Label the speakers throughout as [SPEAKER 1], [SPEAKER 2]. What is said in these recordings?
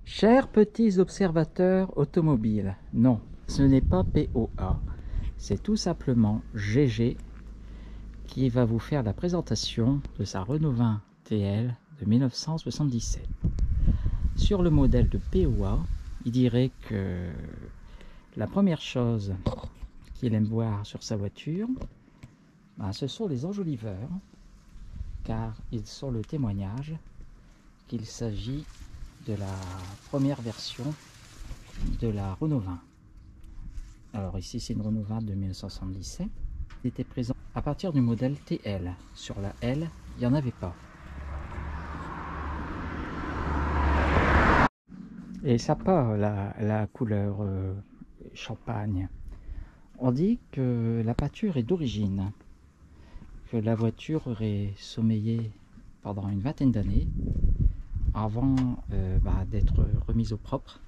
[SPEAKER 1] Chers petits observateurs automobiles, non, ce n'est pas POA, c'est tout simplement GG qui va vous faire la présentation de sa Renault 20 TL de 1977. Sur le modèle de POA, il dirait que la première chose qu'il aime voir sur sa voiture, ce sont les enjoliveurs, car ils sont le témoignage qu'il s'agit de la première version de la Renault 20. Alors ici c'est une Renault 20 de 1977. Il était présent à partir du modèle TL. Sur la L, il n'y en avait pas. Et ça pas la couleur champagne. On dit que la peinture est d'origine, que la voiture aurait sommeillé pendant une vingtaine d'années avant d'être remise au propre.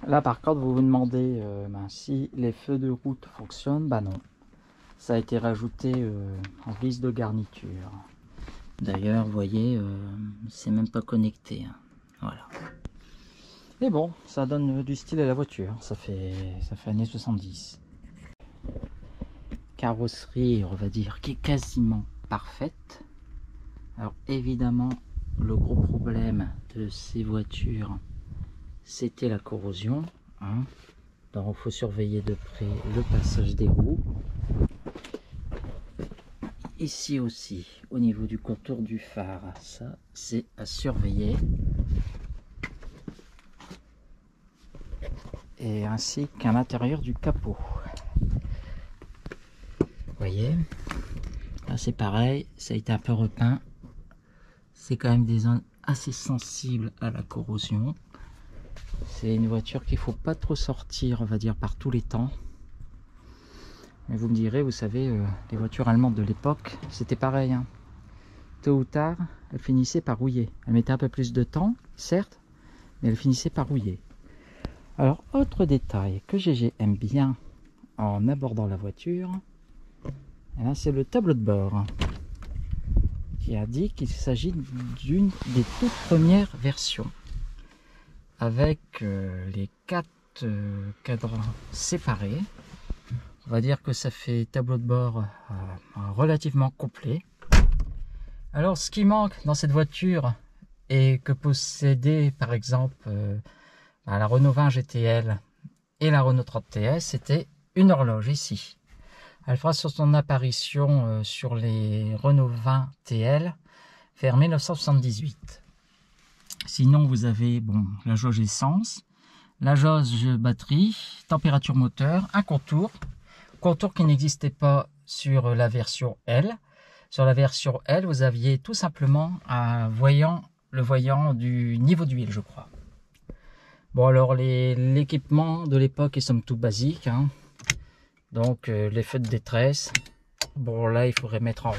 [SPEAKER 1] Là par contre vous vous demandez si les feux de route fonctionnent. Non, ça a été rajouté en guise de garniture. D'ailleurs vous voyez, c'est même pas connecté, hein. Voilà. Mais bon, ça donne du style à la voiture, ça fait années 70. Carrosserie, on va dire, qui est quasiment parfaite. Alors évidemment, le gros problème de ces voitures, c'était la corrosion, hein. Donc il faut surveiller de près le passage des roues. Ici aussi, au niveau du contour du phare, ça c'est à surveiller. Et ainsi qu'à l'intérieur du capot. Vous voyez, là c'est pareil, ça a été un peu repeint. C'est quand même des zones assez sensibles à la corrosion. C'est une voiture qu'il ne faut pas trop sortir, on va dire, par tous les temps. Mais vous me direz, vous savez, les voitures allemandes de l'époque, c'était pareil, hein. Tôt ou tard, elles finissaient par rouiller. Elles mettaient un peu plus de temps, certes, mais elles finissaient par rouiller. Alors, autre détail que GG aime bien en abordant la voiture, c'est le tableau de bord qui a dit qu'il s'agit d'une des toutes premières versions avec les 4 cadrans séparés. On va dire que ça fait tableau de bord relativement complet. Alors, ce qui manque dans cette voiture et que possédait par exemple la Renault 20 GTL et la Renault 30 TS, c'était une horloge ici. Elle fera son apparition sur les Renault 20 TL vers 1978. Sinon, vous avez la jauge essence, la jauge batterie, température moteur, un contour qui n'existait pas sur la version L. Sur la version L, vous aviez tout simplement le voyant du niveau d'huile, je crois. Bon, alors l'équipement de l'époque est somme toute basique, hein. Donc les feux de détresse. Bon, là il faudrait mettre en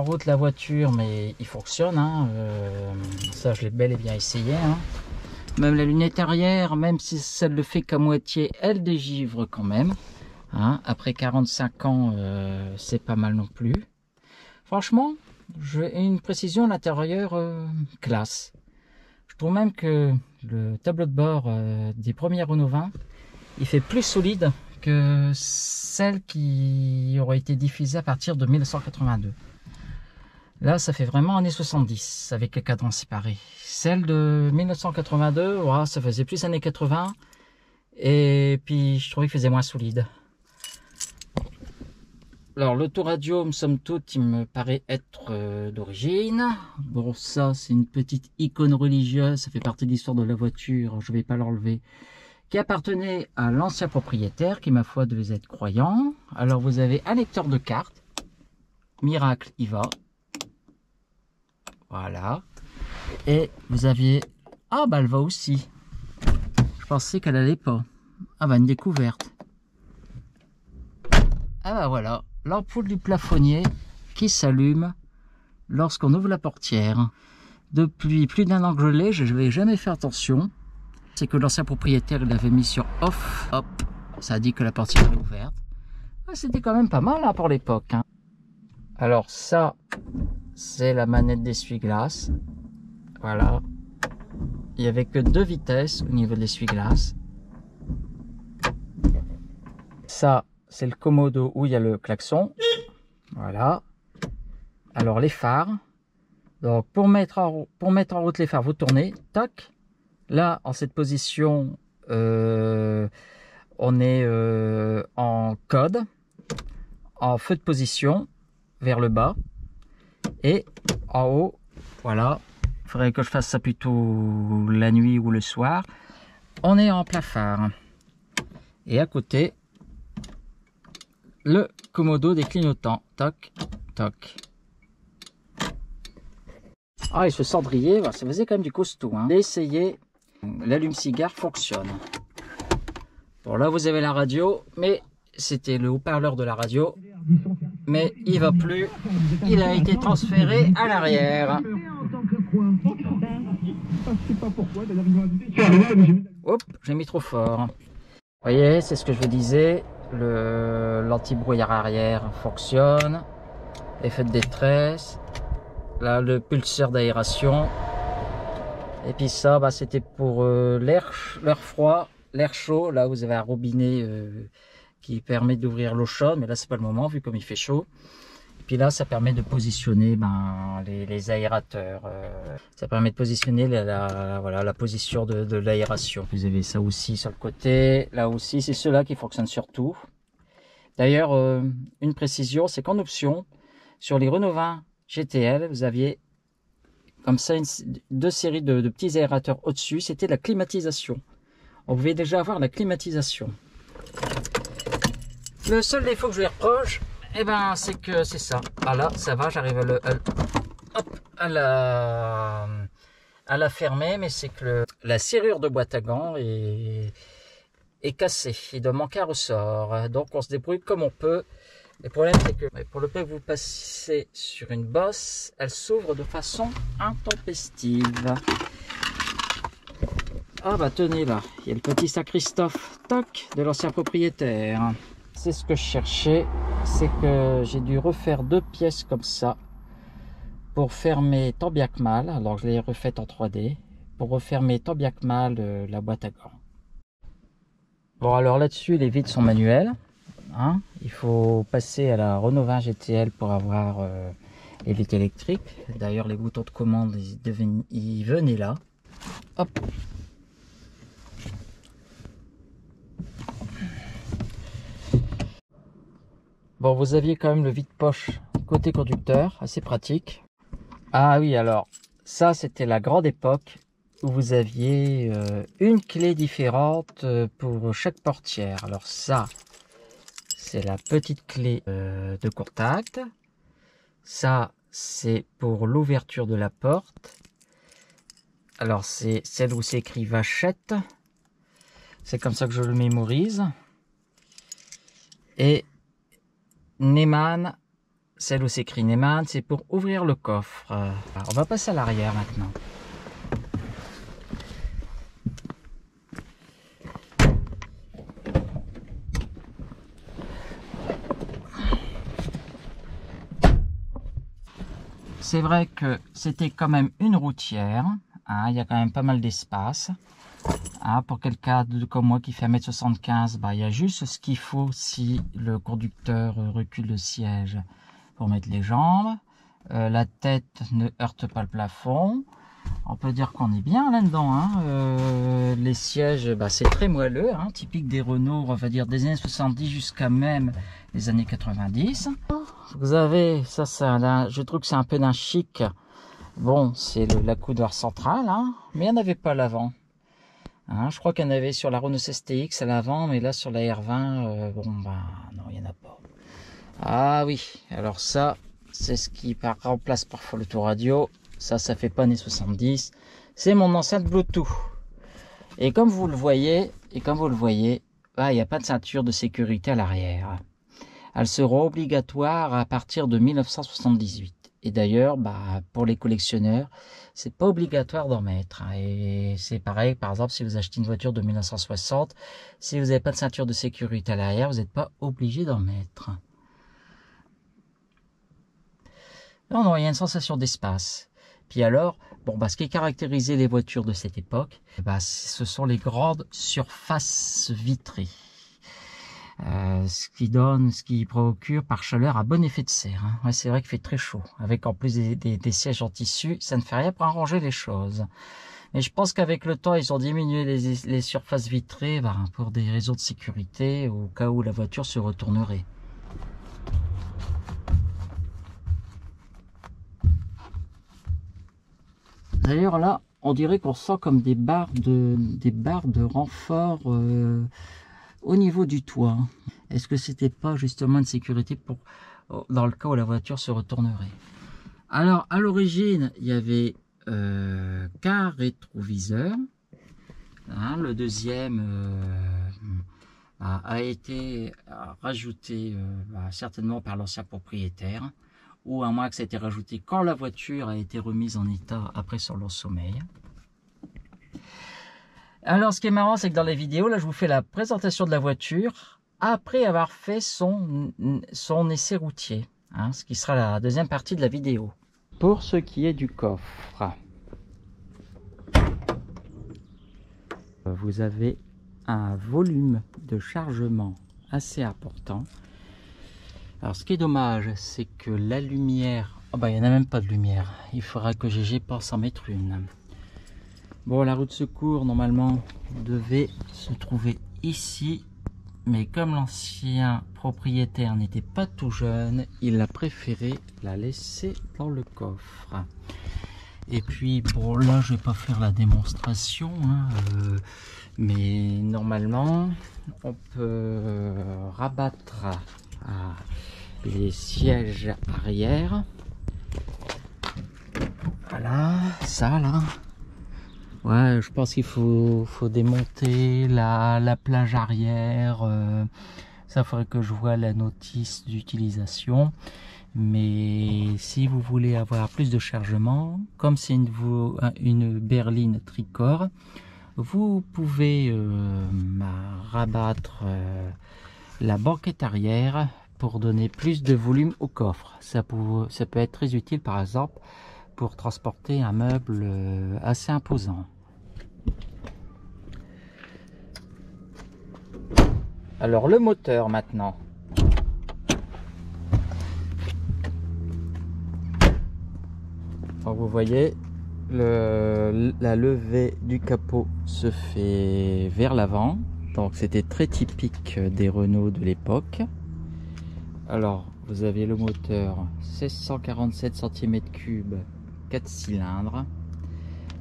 [SPEAKER 1] route la voiture, mais il fonctionne, hein. Ça je l'ai bel et bien essayé, hein. Même la lunette arrière, même si ça ne le fait qu'à moitié, elle dégivre quand même, hein. Après 45 ans, c'est pas mal non plus. Franchement, j'ai une précision à l'intérieur classe. Je trouve même que le tableau de bord des premières Renault 20, il fait plus solide que celle qui aurait été diffusée à partir de 1982. Là, ça fait vraiment années 70 avec les cadrans séparés. Celle de 1982, ça faisait plus années 80. Et puis, je trouvais qu'il faisait moins solide. Alors, l'autoradio, somme toute, il me paraît être d'origine. Bon, ça, c'est une petite icône religieuse. Ça fait partie de l'histoire de la voiture. Je ne vais pas l'enlever. Qui appartenait à l'ancien propriétaire, qui, ma foi, devait être croyant. Alors, vous avez un lecteur de cartes. Miracle, il va. Voilà. Et vous aviez... elle va aussi. Je pensais qu'elle allait pas. Une découverte. Voilà. L'ampoule du plafonnier qui s'allume lorsqu'on ouvre la portière. Depuis plus d'1 an que je l'ai, je n'avais jamais fait attention. C'est que l'ancien propriétaire l'avait mis sur off. Hop. Ça a dit que la portière est ouverte. C'était quand même pas mal, hein, pour l'époque, hein. Alors ça, c'est la manette d'essuie-glace. Voilà. il n'y avait que 2 vitesses au niveau de l'essuie-glace. Ça, c'est le commodo où il y a le klaxon. Voilà. Alors les phares. Donc pour mettre en route les phares, vous tournez. Tac. Là, en cette position, on est en code, en feu de position, vers le bas. Et en haut, voilà. Il faudrait que je fasse ça plutôt la nuit ou le soir. On est en plein phare. Et à côté, le commodo des clignotants. Toc, toc. Ah, et ce cendrier, ça faisait quand même du costaud. Hein. Essayez, l'allume-cigare fonctionne. Bon, là, vous avez la radio, mais c'était le haut-parleur de la radio. Mais il va plus. Il a été transféré à l'arrière. Hop, j'ai mis trop fort. Vous voyez, c'est ce que je vous disais. L'anti-brouillard arrière fonctionne. Effet de détresse. Là, le pulseur d'aération. Et puis ça, bah, c'était pour l'air froid, l'air chaud. Là, vous avez un robinet qui permet d'ouvrir l'eau chaude. Mais là, c'est pas le moment, vu comme il fait chaud. Et puis là, ça permet de positionner les aérateurs. Ça permet de positionner voilà, la position de l'aération. Vous avez ça aussi sur le côté. Là aussi, c'est ceux-là qui fonctionnent surtout. D'ailleurs, une précision, c'est qu'en option, sur les Renault 20 GTL, vous aviez comme ça 2 séries de petits aérateurs au-dessus. C'était la climatisation. On pouvait déjà avoir la climatisation. Le seul défaut que je lui reproche, eh ben, c'est que c'est ça. Ah là, ça va, j'arrive à la fermer, mais c'est que la serrure de boîte à gants est cassée. Il doit manquer un ressort. Donc on se débrouille comme on peut. Le problème, c'est que pour le peu que vous passez sur une bosse, elle s'ouvre de façon intempestive. Ah bah tenez là, il y a le petit Saint-Christophe, toc, de l'ancien propriétaire. C'est ce que je cherchais, c'est que j'ai dû refaire 2 pièces comme ça pour fermer tant bien que mal. Alors je l'ai refaite en 3D pour refermer tant bien que mal la boîte à gants. Bon, alors là-dessus, les vitres sont manuelles. Hein, il faut passer à la Renault 20 GTL pour avoir les vitres électriques. D'ailleurs, les boutons de commande, ils venaient là. Hop. Bon, vous aviez quand même le vide-poche côté conducteur, assez pratique. Ah oui, alors, ça c'était la grande époque où vous aviez une clé différente pour chaque portière. Alors ça, c'est la petite clé de contact. Ça, c'est pour l'ouverture de la porte. Alors, c'est celle où c'est écrit Vachette. C'est comme ça que je le mémorise. Et Neyman, celle où c'est écrit Neyman, c'est pour ouvrir le coffre. On va passer à l'arrière maintenant. C'est vrai que c'était quand même une routière, hein, il y a quand même pas mal d'espace. Hein, pour quelqu'un comme moi qui fait 1m75, bah, il y a juste ce qu'il faut si le conducteur recule le siège pour mettre les jambes. La tête ne heurte pas le plafond. On peut dire qu'on est bien là-dedans. Hein. Les sièges, bah, c'est très moelleux, hein, typique des Renault, on va dire des années 70 jusqu'à même les années 90. Vous avez, ça, je trouve que c'est un peu d'un chic. Bon, c'est la coudoir centrale, hein, mais il n'y en avait pas à l'avant. Hein, je crois qu'il y en avait sur la Renault CST-X à l'avant, mais là sur la R20, bon, bah non, il n'y en a pas. Ah oui, alors ça, c'est ce qui remplace parfois l'autoradio. Ça fait pas années 70. C'est mon enceinte Bluetooth. Et comme vous le voyez, bah, il n'y a pas de ceinture de sécurité à l'arrière. Elles seront obligatoires à partir de 1978. Et d'ailleurs, bah, pour les collectionneurs, c'est pas obligatoire d'en mettre. Et c'est pareil, par exemple, si vous achetez une voiture de 1960, si vous n'avez pas de ceinture de sécurité à l'arrière, vous n'êtes pas obligé d'en mettre. Non, non, il y a une sensation d'espace. Puis alors, bon, bah, ce qui caractérisait les voitures de cette époque, bah, ce sont les grandes surfaces vitrées. Ce qui procure par chaleur un bon effet de serre. Hein. Ouais, c'est vrai qu'il fait très chaud. Avec en plus des sièges en tissu, ça ne fait rien pour arranger les choses. Mais je pense qu'avec le temps, ils ont diminué les surfaces vitrées pour des raisons de sécurité, au cas où la voiture se retournerait. D'ailleurs là, on dirait qu'on sent comme des barres de renfort au niveau du toit. Est-ce que c'était pas justement une sécurité dans le cas où la voiture se retournerait? Alors à l'origine, il y avait qu'un rétroviseur. Hein, le deuxième a été rajouté certainement par l'ancien propriétaire, ou à moins que ça ait été rajouté quand la voiture a été remise en état après son long sommeil. Alors ce qui est marrant, c'est que dans les vidéos, là je vous fais la présentation de la voiture après avoir fait son essai routier, hein, ce qui sera la deuxième partie de la vidéo. Pour ce qui est du coffre, vous avez un volume de chargement assez important. Alors ce qui est dommage, c'est que la lumière, oh bah il n'y en a même pas de lumière, il faudra que GG pense en mettre une. Bon, la roue de secours normalement devait se trouver ici, mais comme l'ancien propriétaire n'était pas tout jeune, il a préféré la laisser dans le coffre. Et puis bon, là je vais pas faire la démonstration, hein, mais normalement on peut rabattre les sièges arrière. Voilà, ça là. Ouais, je pense qu'il faut démonter la plage arrière. Ça faudrait que je vois la notice d'utilisation. Mais si vous voulez avoir plus de chargement, comme c'est une berline tricorps, vous pouvez rabattre la banquette arrière pour donner plus de volume au coffre. Ça peut être très utile par exemple pour transporter un meuble assez imposant. Alors le moteur maintenant. Alors, vous voyez, la levée du capot se fait vers l'avant. Donc c'était très typique des Renault de l'époque. Alors vous avez le moteur 1647 cm3 4 cylindres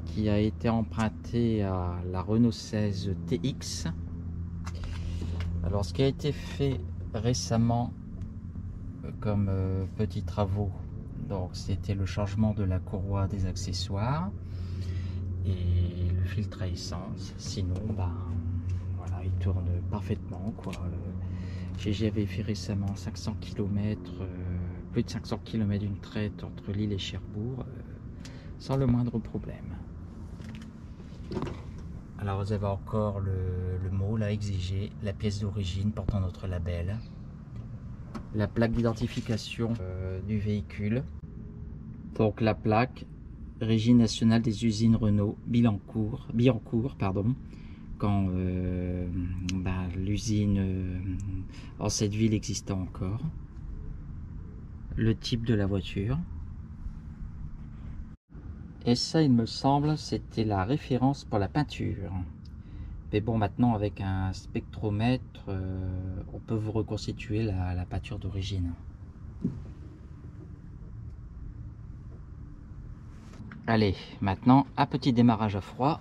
[SPEAKER 1] qui a été emprunté à la Renault 16 TX. Alors ce qui a été fait récemment comme petits travaux, donc c'était le changement de la courroie des accessoires et le filtre à essence. Sinon voilà, il tourne parfaitement quoi. J'avais fait récemment 500 km, plus de 500 km d'une traite entre Lille et Cherbourg, sans le moindre problème. Alors vous avez encore le mot là exigé, la pièce d'origine portant notre label, la plaque d'identification du véhicule, donc la plaque Régie nationale des usines Renault Billancourt, pardon, quand l'usine en cette ville existait encore, le type de la voiture. Et ça, il me semble, c'était la référence pour la peinture. Mais bon, maintenant, avec un spectromètre, on peut vous reconstituer la peinture d'origine. Allez, maintenant, un petit démarrage à froid.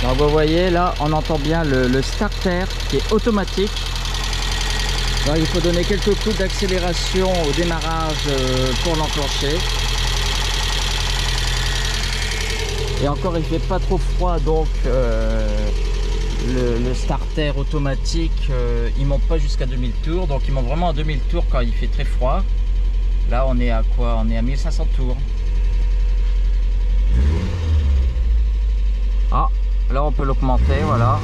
[SPEAKER 1] Donc vous voyez là, on entend bien le starter qui est automatique. Alors, il faut donner quelques coups d'accélération au démarrage pour l'enclencher. Et encore, il fait pas trop froid, donc le starter automatique, il monte pas jusqu'à 2000 tours. Donc il monte vraiment à 2000 tours quand il fait très froid. Là, on est à quoi? On est à 1500 tours. Ah, là on peut l'augmenter, voilà.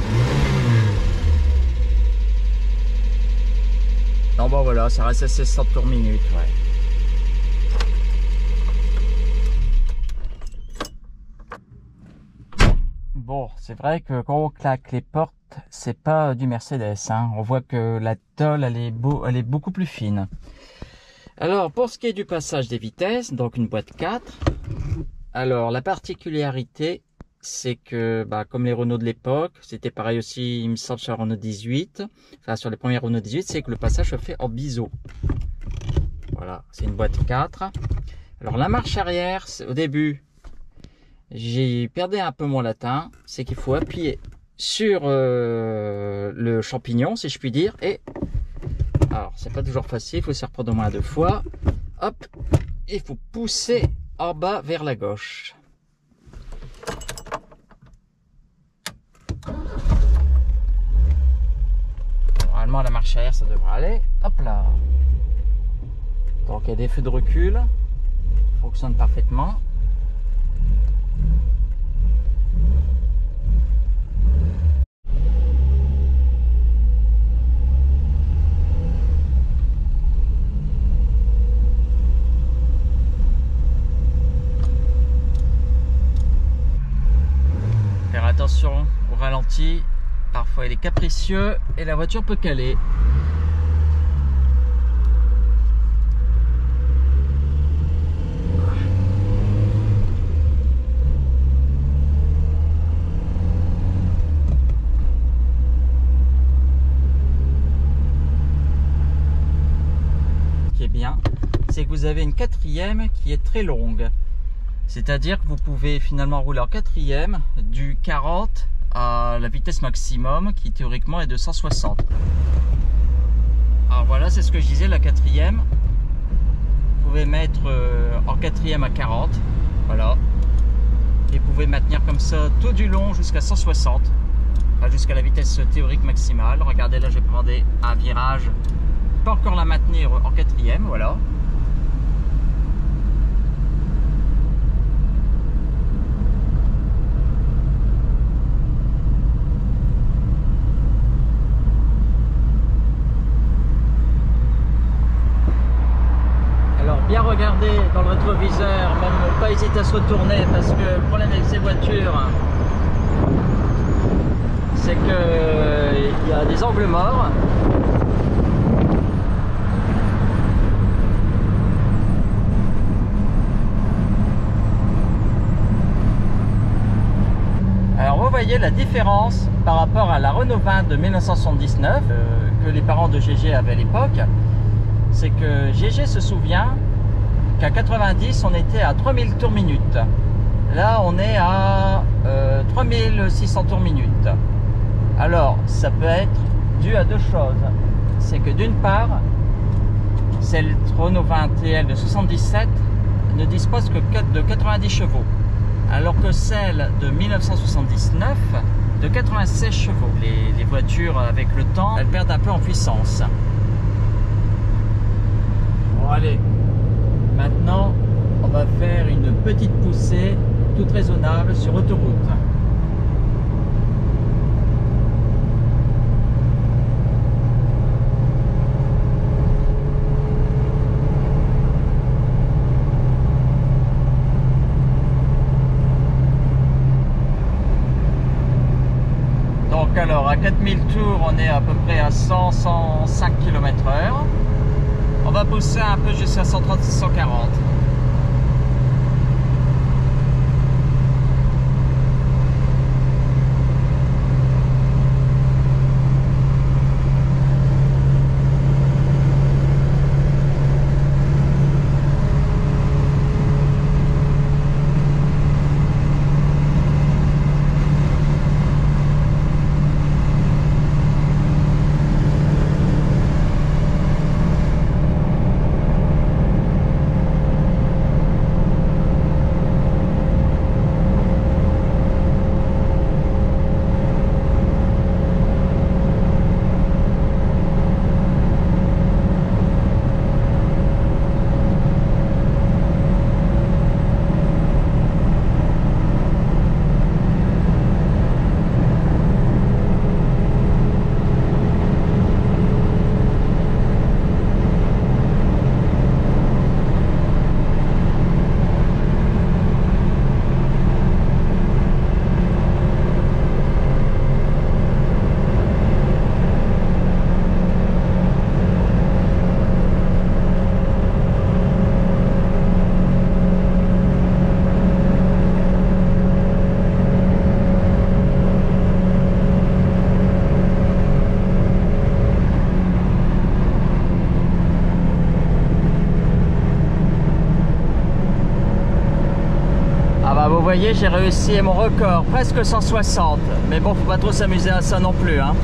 [SPEAKER 1] Non, bon voilà, ça reste à 1600 tours minute, ouais. Bon, c'est vrai que quand on claque les portes, c'est pas du Mercedes, hein. On voit que la tôle, elle est beaucoup plus fine. Alors, pour ce qui est du passage des vitesses, donc une boîte 4. Alors, la particularité, c'est que, comme les Renault de l'époque, c'était pareil aussi, il me semble, sur la Renault 18, enfin sur les premières Renault 18, c'est que le passage se fait en biseau. Voilà, c'est une boîte 4. Alors, la marche arrière, au début, j'ai perdu un peu mon latin, c'est qu'il faut appuyer sur le champignon, si je puis dire, et alors c'est pas toujours facile, il faut s'y reprendre au moins 2 fois. Hop, il faut pousser en bas vers la gauche. Normalement la marche arrière ça devrait aller. Hop là. Donc il y a des feux de recul, fonctionne parfaitement. Faire attention au ralenti, parfois il est capricieux et la voiture peut caler. Ce qui est bien, c'est que vous avez une quatrième qui est très longue. C'est-à-dire que vous pouvez finalement rouler en quatrième du 40 à la vitesse maximum qui théoriquement est de 160. Alors voilà, c'est ce que je disais, la quatrième. Vous pouvez mettre en quatrième à 40, voilà. Et vous pouvez maintenir comme ça tout du long jusqu'à 160, jusqu'à la vitesse théorique maximale. Regardez là, je vais prendre un virage, pas encore la maintenir en quatrième, voilà. Bien regarder dans le rétroviseur, même pas hésiter à se retourner parce que le problème avec ces voitures, c'est qu'il y a des angles morts. Alors vous voyez la différence par rapport à la Renault 20 de 1979 que les parents de GG avaient à l'époque, c'est que GG se souvient qu'à 90 on était à 3000 tours minute. Là on est à 3600 tours minute. Alors ça peut être dû à deux choses. C'est que d'une part, cette Renault 20 TL de 77 ne dispose que de 90 chevaux, alors que celle de 1979 de 96 chevaux. Les voitures avec le temps, elles perdent un peu en puissance. Bon allez, maintenant on va faire une petite poussée toute raisonnable sur autoroute. Donc alors à 4000 tours on est à peu près à 100-105 km/h. On va pousser un peu jusqu'à 130-140. voyez, j'ai réussi mon record, presque 160. Mais bon, faut pas trop s'amuser à ça non plus, hein.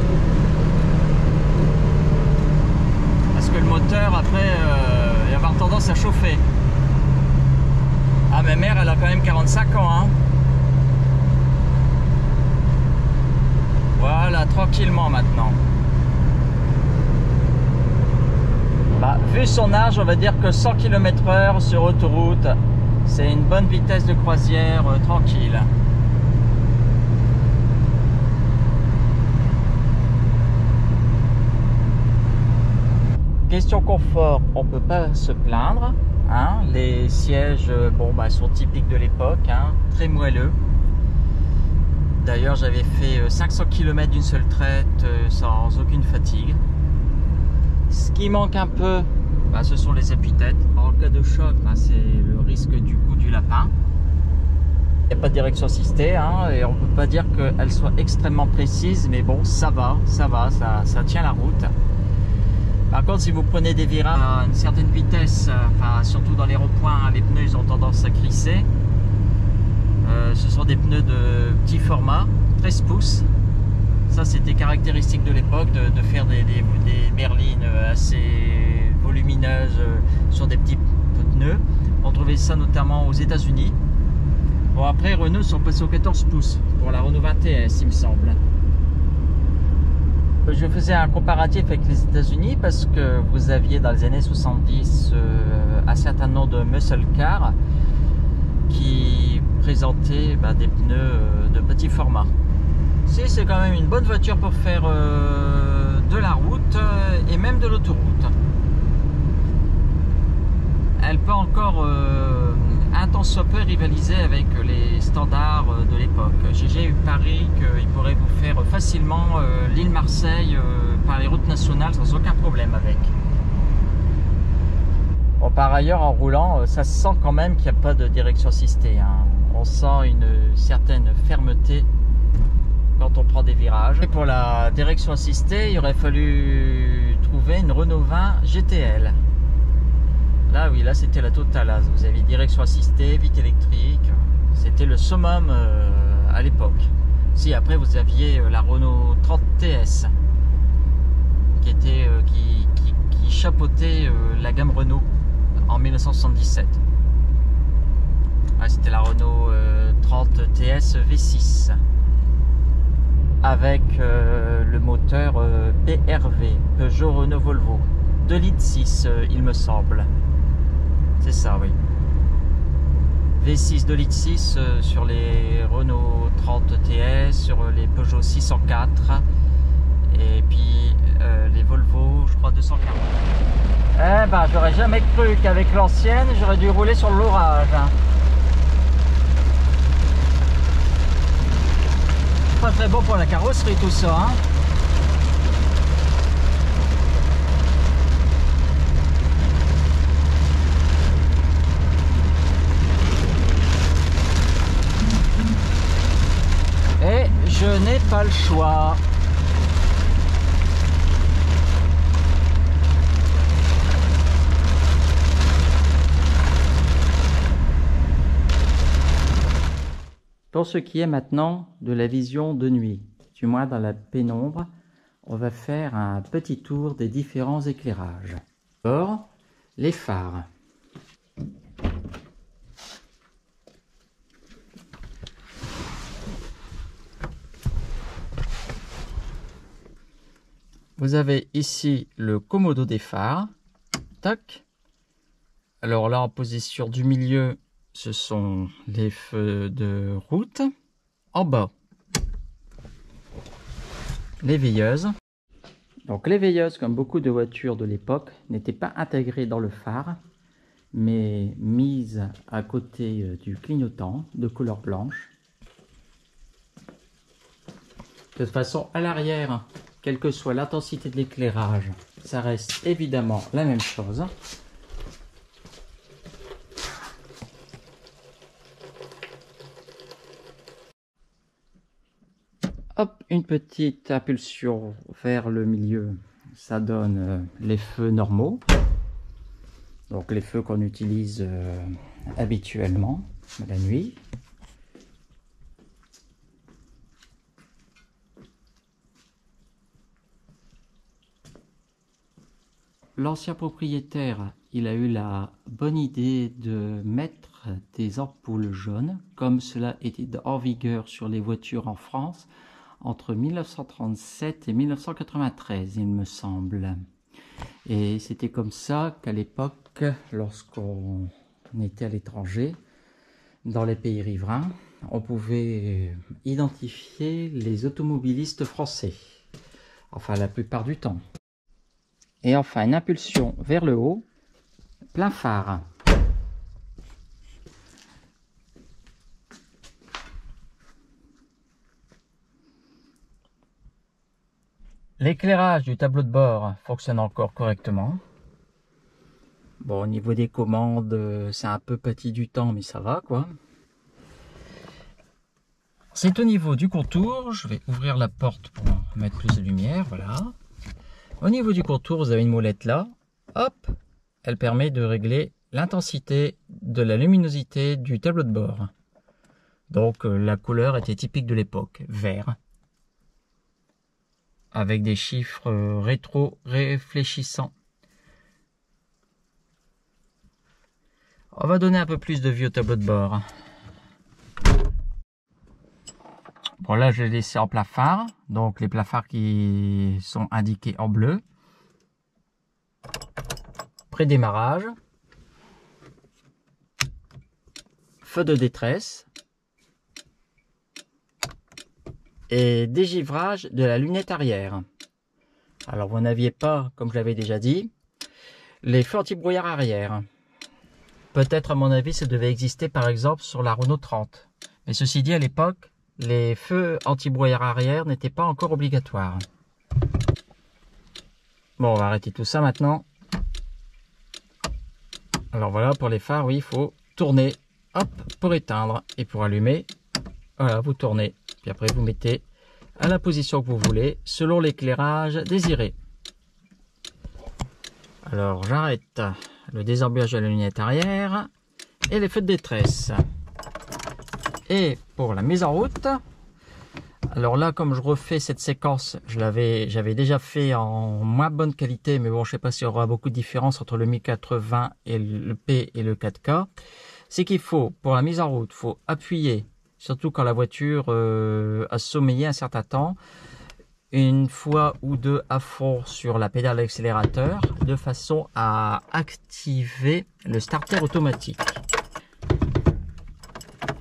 [SPEAKER 1] Parce que le moteur, après, il va avoir tendance à chauffer. Ah, ma mère, elle a quand même 45 ans, hein. Voilà, tranquillement maintenant. Bah, vu son âge, on va dire que 100 km/h sur autoroute, c'est une bonne vitesse de croisière tranquille. Question confort, on peut pas se plaindre, hein. Les sièges, bon, bah, sont typiques de l'époque, hein, très moelleux. D'ailleurs, j'avais fait 500 km d'une seule traite sans aucune fatigue. Ce qui manque un peu, bah, ce sont les appuis-têtes. En cas de choc, bah, c'est le risque du coup du lapin. Il n'y a pas de direction assistée, hein, et on ne peut pas dire qu'elle soit extrêmement précise, mais bon, ça tient la route. Par contre, si vous prenez des virages à une certaine vitesse, enfin, surtout dans les ronds-points, les pneus ils ont tendance à crisser. Ce sont des pneus de petit format, 13 pouces. Ça, c'était caractéristique de l'époque de faire des berlines assez volumineuses sur des petits pneus. On trouvait ça notamment aux États-Unis. Bon, après, Renault sont passés aux 14 pouces pour la Renault 20 TS, il me semble. Je faisais un comparatif avec les États-Unis parce que vous aviez dans les années 70 un certain nombre de muscle cars qui présentaient des pneus de petit format. Si, c'est quand même une bonne voiture pour faire de la route et même de l'autoroute. Elle peut encore un tant soit peu rivaliser avec les standards de l'époque. J'ai eu Paris qu'il pourrait vous faire facilement l'île Marseille par les routes nationales sans aucun problème avec. Bon, par ailleurs, en roulant, ça se sent quand même qu'il n'y a pas de direction assistée, hein. On sent une certaine fermeté quand on prend des virages. Et pour la direction assistée, il aurait fallu trouver une Renault 20 GTL. Là, oui, là c'était la totale. Là. Vous avez direction assistée, vite électrique. C'était le summum à l'époque. Si après vous aviez la Renault 30 TS qui était qui chapeautait la gamme Renault en 1977. Ah, c'était la Renault 30 TS V6 avec le moteur PRV, Peugeot Renault Volvo, 2,6 litres il me semble. C'est ça, oui. V6 2,6 litres sur les Renault 30 TS, sur les Peugeot 604 et puis les Volvo, je crois 240. Eh ben, j'aurais jamais cru qu'avec l'ancienne, j'aurais dû rouler sur l'orage. Pas très bon pour la carrosserie tout ça, hein. Et je n'ai pas le choix. Pour ce qui est maintenant de la vision de nuit, du moins dans la pénombre, on va faire un petit tour des différents éclairages. D'abord, les phares. Vous avez ici le commodo des phares. Tac. Alors là, en position du milieu, ce sont les feux de route. En bas, les veilleuses. Donc les veilleuses, comme beaucoup de voitures de l'époque, n'étaient pas intégrées dans le phare, mais mises à côté du clignotant de couleur blanche. De toute façon, à l'arrière, quelle que soit l'intensité de l'éclairage, ça reste évidemment la même chose. Hop, une petite impulsion vers le milieu, ça donne les feux normaux. Donc les feux qu'on utilise habituellement la nuit. l'ancien propriétaire, il a eu la bonne idée de mettre des ampoules jaunes, comme cela était en vigueur sur les voitures en France entre 1937 et 1993, il me semble. Et c'était comme ça qu'à l'époque, lorsqu'on était à l'étranger, dans les pays riverains, on pouvait identifier les automobilistes français. Enfin, la plupart du temps. Et enfin, une impulsion vers le haut, plein phare. L'éclairage du tableau de bord fonctionne encore correctement. Bon, au niveau des commandes, c'est un peu petit du temps, mais ça va, quoi. C'est au niveau du contour. Je vais ouvrir la porte pour mettre plus de lumière, voilà. Au niveau du contour, vous avez une molette là. Hop, elle permet de régler l'intensité de la luminosité du tableau de bord. Donc, la couleur était typique de l'époque, vert. Avec des chiffres rétro-réfléchissants. On va donner un peu plus de vue au tableau de bord. Bon, là, je l'ai laissé en plat phare. Donc, les plats phares qui sont indiqués en bleu. Prédémarrage. Feu de détresse. Et dégivrage de la lunette arrière. Alors, vous n'aviez pas, comme je l'avais déjà dit, les feux anti-brouillard arrière. Peut-être, à mon avis, ça devait exister, par exemple, sur la Renault 30. Mais ceci dit, à l'époque, les feux anti-brouillard arrière n'étaient pas encore obligatoires. Bon, on va arrêter tout ça maintenant. Alors voilà, pour les phares, oui, il faut tourner, hop, pour éteindre. Et pour allumer, voilà, vous tournez. Puis après, vous mettez à la position que vous voulez, selon l'éclairage désiré. Alors, j'arrête le désembouillage de la lunette arrière et les feux de détresse. Et pour la mise en route, alors là, comme je refais cette séquence, j'avais déjà fait en moins bonne qualité, mais bon, je sais pas s'il y aura beaucoup de différence entre le 1080 et le P et le 4K. C'est qu'il faut, pour la mise en route, faut appuyer, surtout quand la voiture a sommeillé un certain temps, une fois ou deux à fond sur la pédale d'accélérateur, de façon à activer le starter automatique.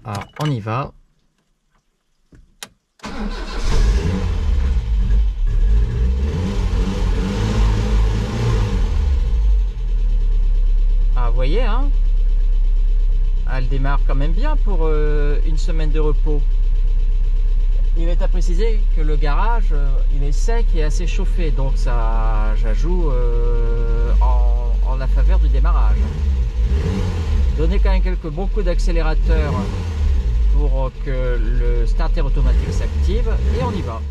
[SPEAKER 1] Alors, on y va. Ah, vous voyez, hein, elle démarre quand même bien pour une semaine de repos. Il est à préciser que le garage, il est sec et assez chauffé, donc ça joue en la faveur du démarrage. Donnez quand même quelques bons coups d'accélérateur pour que le starter automatique s'active et on y va.